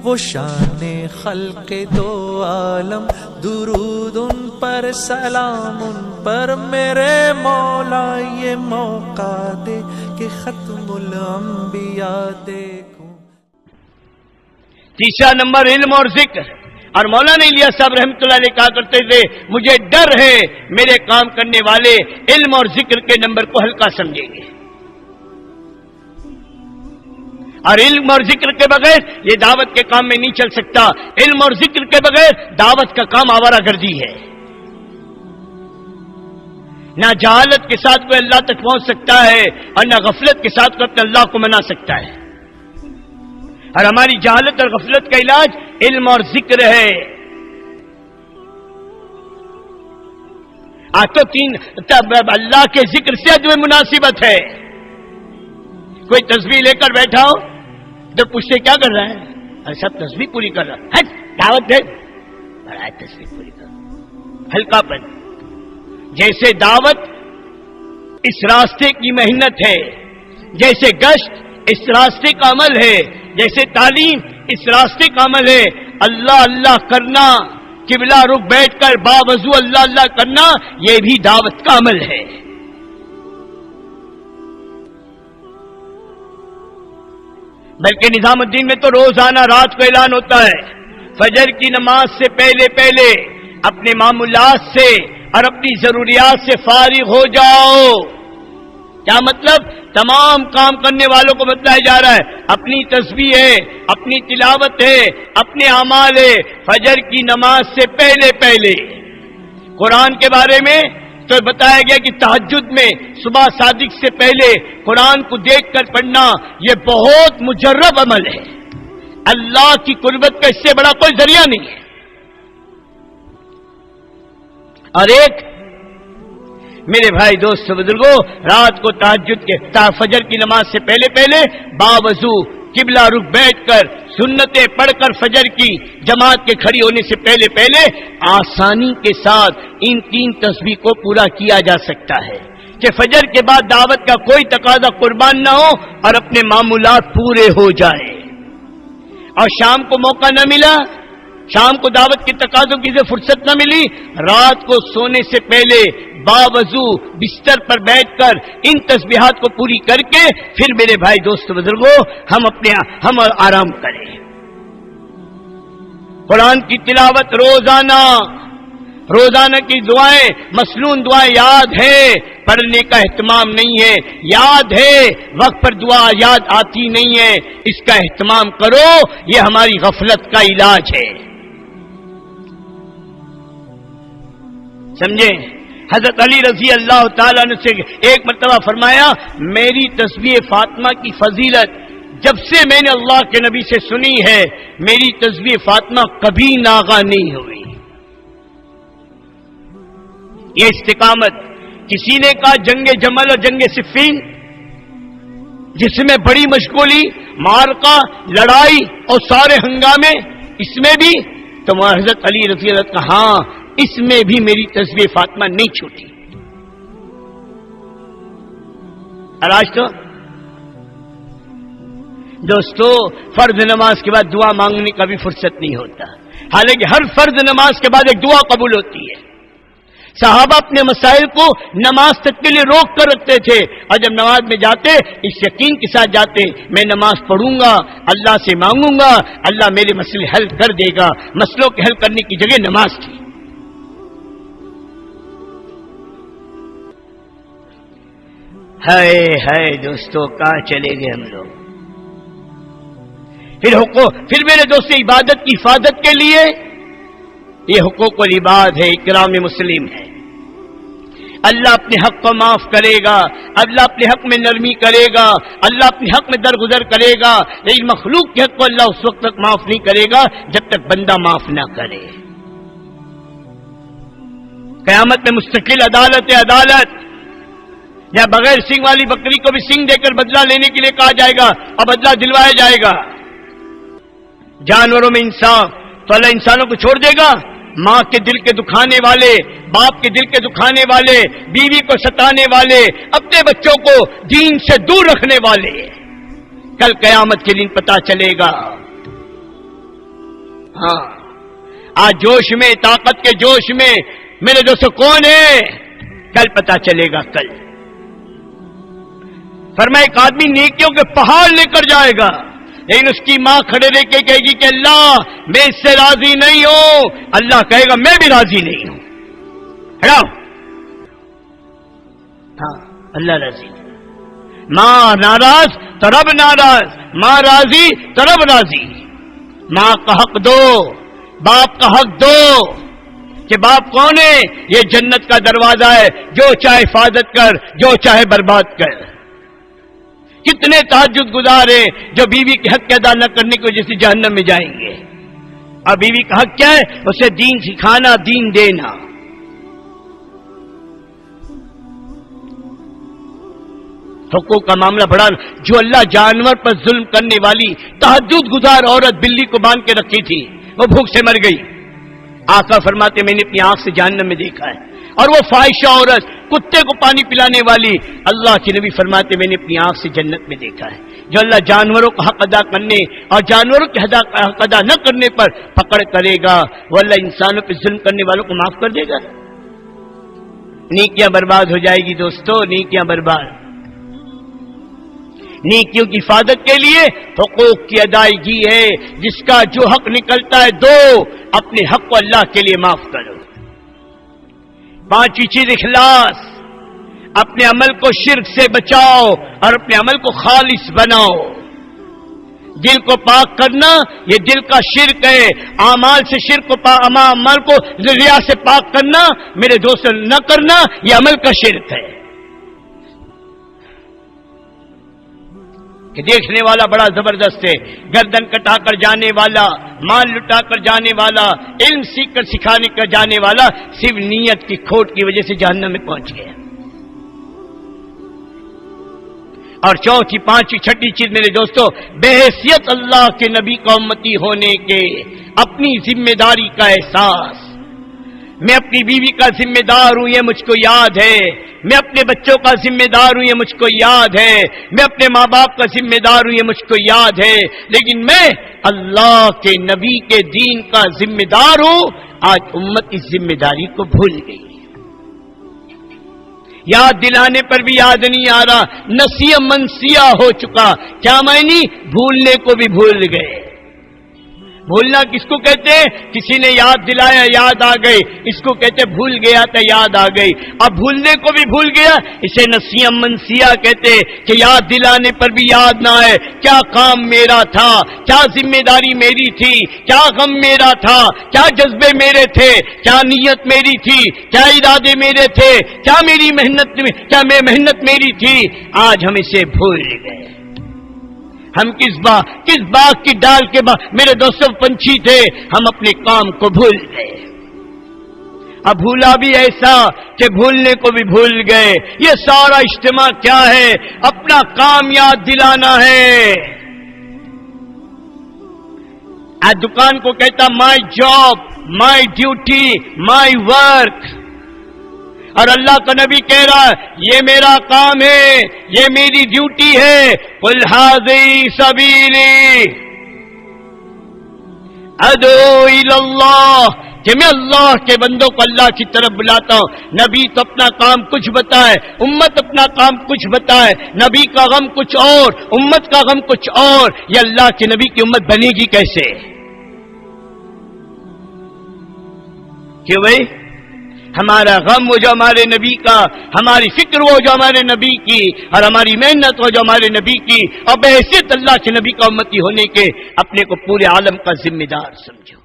وہ شان خلق دو عالم، درود ان پر سلام ان پر میرے مولا، یہ موقع دے کہ ختم الانبیاء دیکھوں۔ تیسرا نمبر علم اور ذکر۔ اور مولانا الیاس صاحب رحمۃ اللہ علیہ کہا کرتے تھے مجھے ڈر ہے میرے کام کرنے والے علم اور ذکر کے نمبر کو ہلکا سمجھیں گے، اور علم اور ذکر کے بغیر یہ دعوت کے کام میں نہیں چل سکتا۔ علم اور ذکر کے بغیر دعوت کا کام آوارہ گردی ہے۔ نہ جہالت کے ساتھ کوئی اللہ تک پہنچ سکتا ہے اور نہ غفلت کے ساتھ کوئی اپنے اللہ کو منا سکتا ہے، اور ہماری جہالت اور غفلت کا علاج علم اور ذکر ہے۔ تو تین اللہ کے ذکر سے عدم مناسبت ہے۔ کوئی تسبیح لے کر بیٹھا ہو تو پوچھتے کیا کر رہا ہے؟ سب تسبیح پوری کر رہا ہے، دعوت دے بڑا تسبیح پوری کر، ہلکا پن۔ جیسے دعوت اس راستے کی محنت ہے، جیسے گشت اس راستے کا عمل ہے، جیسے تعلیم اس راستے کا عمل ہے، اللہ اللہ کرنا، قبلہ رخ بیٹھ کر باوضو اللہ اللہ کرنا، یہ بھی دعوت کا عمل ہے۔ بلکہ نظام الدین میں تو روزانہ رات کو اعلان ہوتا ہے فجر کی نماز سے پہلے پہلے اپنے معمولات سے اور اپنی ضروریات سے فارغ ہو جاؤ۔ کیا مطلب؟ تمام کام کرنے والوں کو بتلایا جا رہا ہے اپنی تسبیح ہے، اپنی تلاوت ہے، اپنے اعمال ہے، فجر کی نماز سے پہلے پہلے۔ قرآن کے بارے میں تو بتایا گیا کہ تہجد میں صبح صادق سے پہلے قرآن کو دیکھ کر پڑھنا یہ بہت مجرب عمل ہے، اللہ کی قربت کا اس سے بڑا کوئی ذریعہ نہیں ہے۔ اور ایک میرے بھائی دوست بزرگوں، رات کو تہجد کے فجر کی نماز سے پہلے پہلے باوضو قبلہ رخ بیٹھ کر سنتیں پڑھ کر فجر کی جماعت کے کھڑی ہونے سے پہلے پہلے آسانی کے ساتھ ان تین تسبیح کو پورا کیا جا سکتا ہے کہ فجر کے بعد دعوت کا کوئی تقاضا قربان نہ ہو اور اپنے معمولات پورے ہو جائے۔ اور شام کو موقع نہ ملا، شام کو دعوت کے تقاضوں کی سے فرصت نہ ملی، رات کو سونے سے پہلے باوضو بستر پر بیٹھ کر ان تسبیحات کو پوری کر کے پھر میرے بھائی دوست بزرگوں ہم آرام کریں۔ قرآن کی تلاوت روزانہ کی دعائیں، مسنون دعائیں یاد ہے، پڑھنے کا اہتمام نہیں ہے، یاد ہے وقت پر دعا یاد آتی نہیں ہے، اس کا اہتمام کرو، یہ ہماری غفلت کا علاج ہے۔ سمجھیں؟ حضرت علی رضی اللہ تعالیٰ عنہ سے ایک مرتبہ فرمایا میری تسبیح فاطمہ کی فضیلت جب سے میں نے اللہ کے نبی سے سنی ہے میری تسبیح فاطمہ کبھی ناغا نہیں ہوئی۔ یہ استقامت، کسی نے کہا جنگ جمل اور جنگ صفین جس میں بڑی مشغولی، معرکہ، لڑائی اور سارے ہنگامے، اس میں بھی تو حضرت علی رضی اللہ کا ہاں اس میں بھی میری تسبیح فاطمہ نہیں چھوٹی۔ اور آج تو دوستو فرض نماز کے بعد دعا مانگنے کا بھی فرصت نہیں ہوتا، حالانکہ ہر فرض نماز کے بعد ایک دعا قبول ہوتی ہے۔ صحابہ اپنے مسائل کو نماز تک کے لیے روک کر رکھتے تھے، اور جب نماز میں جاتے اس یقین کے ساتھ جاتے میں نماز پڑھوں گا، اللہ سے مانگوں گا، اللہ میرے مسئلے حل کر دے گا۔ مسئلوں کے حل کرنے کی جگہ نماز تھی۔ ہے دوستو کہاں چلے گئے ہم لوگ؟ پھر میرے دوست عبادت کی حفاظت کے لیے یہ حقوق العباد ہے، اکرام مسلم ہے۔ اللہ اپنے حق کو معاف کرے گا، اللہ اپنے حق میں نرمی کرے گا، اللہ اپنے حق میں درگزر کرے گا، لیکن مخلوق کے حق کو اللہ اس وقت تک معاف نہیں کرے گا جب تک بندہ معاف نہ کرے۔ قیامت میں مستقل عدالت ہے، عدالت یا بغیر سینگ والی بکری کو بھی سینگ دے کر بدلہ لینے کے لیے کہا جائے گا اور بدلہ دلوایا جائے گا۔ جانوروں میں انسان تو اللہ انسانوں کو چھوڑ دے گا، ماں کے دل کے دکھانے والے، باپ کے دل کے دکھانے والے، بیوی کو ستانے والے، اپنے بچوں کو دین سے دور رکھنے والے، کل قیامت کے دن پتہ چلے گا۔ ہاں آج جوش میں، طاقت کے جوش میں میرے دوستو کون ہے؟ کل پتا چلے گا کل۔ فرمایا ایک آدمی نیکیوں کے پہاڑ لے کر جائے گا، لیکن اس کی ماں کھڑے رہ کے کہے گی کہ اللہ میں اس سے راضی نہیں ہوں، اللہ کہے گا میں بھی راضی نہیں ہوں، ہٹاؤ۔ ہاں اللہ راضی، ماں ناراض تو رب ناراض، ماں راضی تو رب راضی۔ ماں کا حق دو، باپ کا حق دو، کہ باپ کون ہے؟ یہ جنت کا دروازہ ہے، جو چاہے حفاظت کر، جو چاہے برباد کر۔ کتنے تہجد گزار ہیں جو بیوی کے حق ادا نہ کرنے کی وجہ سے جہنم میں جائیں گے، اور بیوی کا حق کیا ہے؟ اسے دین سکھانا، دین دینا۔ حقوق کا معاملہ بڑا، جو اللہ جانور پر ظلم کرنے والی تہجد گزار عورت بلی کو باندھ کے رکھی تھی، وہ بھوک سے مر گئی۔ آقا فرماتے میں نے اپنی آنکھ سے جہنم میں دیکھا ہے۔ اور وہ فاحشہ عورت کتے کو پانی پلانے والی، اللہ کے نبی فرماتے میں نے اپنی آنکھ سے جنت میں دیکھا ہے۔ جو اللہ جانوروں کا حق ادا کرنے اور جانوروں کے حق ادا نہ کرنے پر پکڑ کرے گا، وہ اللہ انسانوں پہ ظلم کرنے والوں کو معاف کر دے گا۔ نیکیاں برباد ہو جائے گی دوستو، نیکیاں برباد۔ نیکیوں کی حفاظت کے لیے حقوق کی ادائیگی ہے، جس کا جو حق نکلتا ہے دو، اپنے حق کو اللہ کے لیے معاف کرو۔ پانچویں چیز اخلاص، اپنے عمل کو شرک سے بچاؤ اور اپنے عمل کو خالص بناؤ۔ دل کو پاک کرنا یہ دل کا شرک ہے، اعمال سے شرک کو عمل کو ریا سے پاک کرنا میرے دوست نہ کرنا، یہ عمل کا شرک ہے۔ کہ دیکھنے والا بڑا زبردست ہے، گردن کٹا کر جانے والا، مال لٹا کر جانے والا، علم سیکھ کر سکھانے کر جانے والا صرف نیت کی کھوٹ کی وجہ سے جہنم میں پہنچ گیا۔ اور چوتھی، پانچویں، چھٹی چیز میرے دوستو، بحیثیت اللہ کے نبی کا امتی ہونے کے اپنی ذمہ داری کا احساس۔ میں اپنی بیوی کا ذمہ دار ہوں، یہ مجھ کو یاد ہے۔ میں اپنے بچوں کا ذمہ دار ہوں، یہ مجھ کو یاد ہے۔ میں اپنے ماں باپ کا ذمہ دار ہوں، یہ مجھ کو یاد ہے، لیکن میں اللہ کے نبی کے دین کا ذمہ دار ہوں۔ آج امت اس ذمہ داری کو بھول گئی، یاد دلانے پر بھی یاد نہیں آ رہا، نسیہ منسیہ ہو چکا۔ کیا معنی؟ بھولنے کو بھی بھول گئے۔ بھولنا کس کو کہتے ہیں؟ کسی نے یاد دلایا یاد آ گئی، اس کو کہتے بھول گیا تو یاد آ گئی۔ اب بھولنے کو بھی بھول گیا، اسے نسیہ منسیہ کہتے کہ یاد دلانے پر بھی یاد نہ ہے۔ کیا کام میرا تھا، کیا ذمہ داری میری تھی، کیا غم میرا تھا، کیا جذبے میرے تھے، کیا نیت میری تھی، کیا ارادے میرے تھے، کیا محنت میری تھی، آج ہم اسے بھول گئے۔ ہم کس باغ کی ڈال کے میرے دوستوں پنچھی تھے، ہم اپنے کام کو بھول گئے۔ اب بھولا بھی ایسا کہ بھولنے کو بھی بھول گئے۔ یہ سارا اجتماع کیا ہے؟ اپنا کام یاد دلانا ہے۔ دکان کو کہتا my job, my duty, my work, اور اللہ کا نبی کہہ رہا ہے یہ میرا کام ہے، یہ میری ڈیوٹی ہے۔ قل ھذی سبیلی ادعو الی اللہ، کہ میں اللہ کے بندوں کو اللہ کی طرف بلاتا ہوں۔ نبی تو اپنا کام کچھ بتائے، امت اپنا کام کچھ بتائے، نبی کا غم کچھ اور، امت کا غم کچھ اور، یہ اللہ کے نبی کی امت بنے گی کیسے؟ کیوں بھائی؟ ہمارا غم وہ جو ہمارے نبی کا، ہماری فکر وہ جو ہمارے نبی کی، اور ہماری محنت وہ جو ہمارے نبی کی، اور بحیثیت اللہ کے نبی کا امتی ہونے کے اپنے کو پورے عالم کا ذمہ دار سمجھو۔